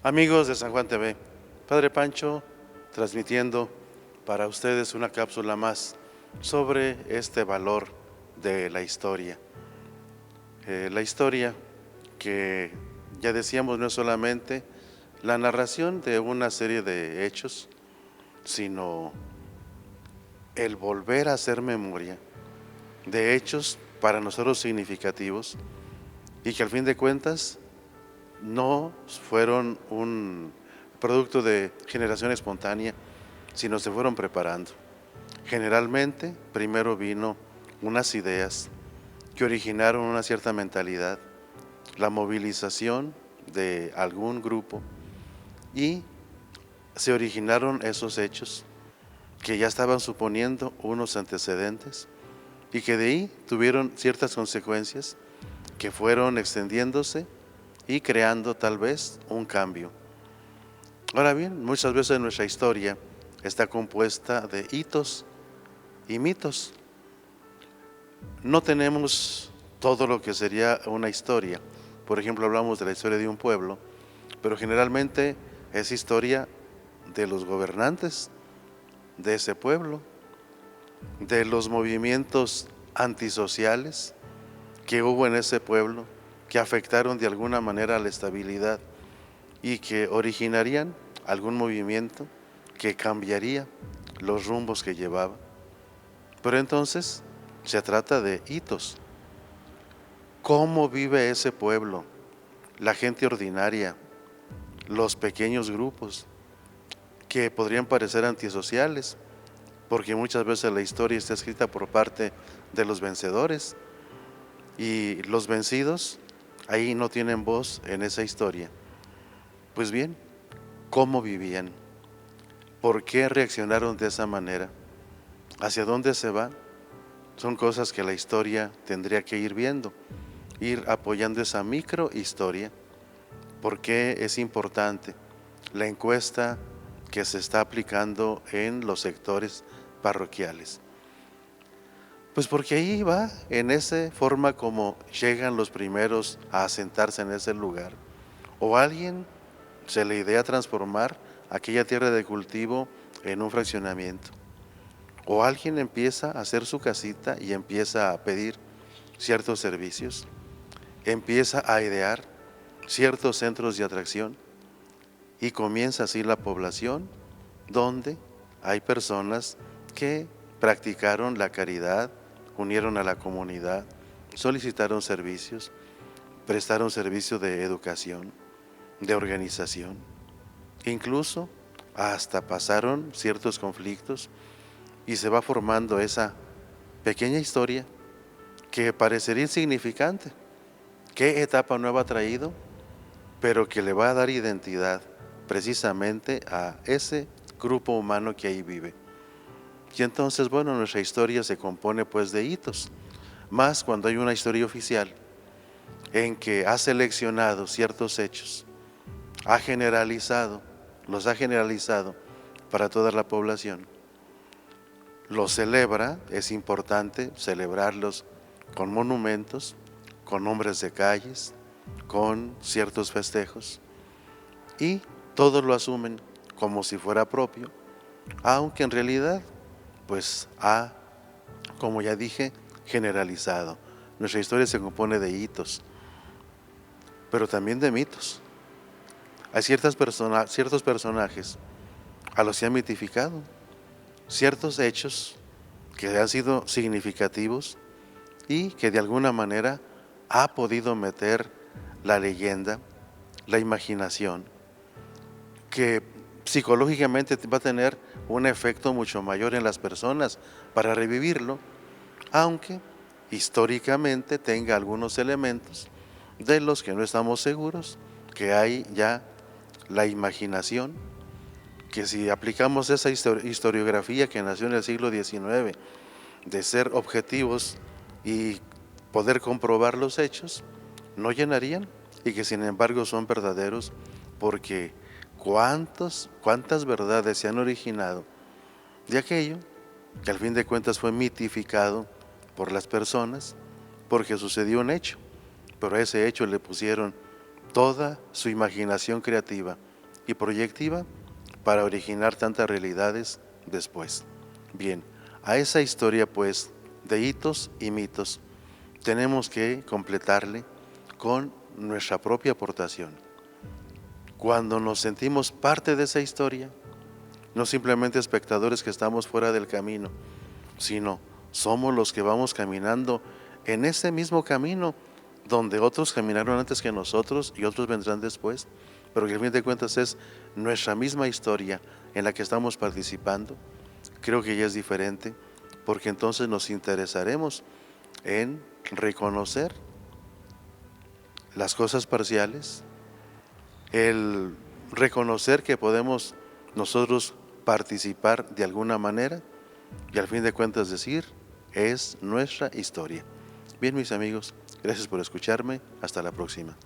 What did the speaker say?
Amigos de San Juan TV, Padre Pancho transmitiendo para ustedes una cápsula más sobre este valor de la historia. La historia que ya decíamos no es solamente la narración de una serie de hechos, sino el volver a hacer memoria de hechos para nosotros significativos y que al fin de cuentas no fueron un producto de generación espontánea, sino se fueron preparando. Generalmente, primero vino unas ideas que originaron una cierta mentalidad, la movilización de algún grupo y se originaron esos hechos que ya estaban suponiendo unos antecedentes y que de ahí tuvieron ciertas consecuencias que fueron extendiéndose y creando tal vez un cambio. Ahora bien, muchas veces nuestra historia está compuesta de hitos y mitos. No tenemos todo lo que sería una historia. Por ejemplo, hablamos de la historia de un pueblo, pero generalmente es historia de los gobernantes de ese pueblo, de los movimientos antisociales que hubo en ese pueblo, que afectaron de alguna manera la estabilidad y que originarían algún movimiento que cambiaría los rumbos que llevaba. Pero entonces se trata de hitos. ¿Cómo vive ese pueblo? La gente ordinaria, los pequeños grupos que podrían parecer antisociales, porque muchas veces la historia está escrita por parte de los vencedores y los vencidos ahí no tienen voz en esa historia. Pues bien, ¿cómo vivían? ¿Por qué reaccionaron de esa manera? ¿Hacia dónde se va? Son cosas que la historia tendría que ir viendo, ir apoyando esa microhistoria. ¿Por qué es importante la encuesta que se está aplicando en los sectores parroquiales? Pues porque ahí va, en esa forma como llegan los primeros a asentarse en ese lugar. O alguien se le idea transformar aquella tierra de cultivo en un fraccionamiento. O alguien empieza a hacer su casita y empieza a pedir ciertos servicios. Empieza a idear ciertos centros de atracción y comienza así la población donde hay personas que practicaron la caridad, unieron a la comunidad, solicitaron servicios, prestaron servicio de educación, de organización, incluso hasta pasaron ciertos conflictos y se va formando esa pequeña historia que parecería insignificante. ¿Qué etapa nueva ha traído? Pero que le va a dar identidad precisamente a ese grupo humano que ahí vive. Y entonces, bueno, nuestra historia se compone pues de hitos, más cuando hay una historia oficial en que ha seleccionado ciertos hechos, los ha generalizado para toda la población. Los celebra, es importante celebrarlos con monumentos, con nombres de calles, con ciertos festejos, y todos lo asumen como si fuera propio, aunque en realidad pues ha, como ya dije, generalizado. Nuestra historia se compone de hitos, pero también de mitos. Hay ciertos personajes a los que han mitificado, ciertos hechos que han sido significativos y que de alguna manera ha podido meter la leyenda, la imaginación, que psicológicamente va a tener un efecto mucho mayor en las personas para revivirlo, aunque históricamente tenga algunos elementos de los que no estamos seguros, que hay ya la imaginación, que si aplicamos esa historiografía que nació en el siglo XIX, de ser objetivos y poder comprobar los hechos, no llenarían, y que sin embargo son verdaderos, porque cuántas verdades se han originado de aquello que al fin de cuentas fue mitificado por las personas, porque sucedió un hecho, pero a ese hecho le pusieron toda su imaginación creativa, y proyectiva para originar tantas realidades después. Bien, a esa historia pues de hitos y mitos tenemos que completarle con nuestra propia aportación. Cuando nos sentimos parte de esa historia, no simplemente espectadores que estamos fuera del camino, sino somos los que vamos caminando en ese mismo camino donde otros caminaron antes que nosotros y otros vendrán después, pero que al fin de cuentas es nuestra misma historia en la que estamos participando. Creo que ya es diferente, porque entonces nos interesaremos en reconocer las cosas parciales, el reconocer que podemos nosotros participar de alguna manera y al fin de cuentas decir, es nuestra historia. Bien, mis amigos, gracias por escucharme. Hasta la próxima.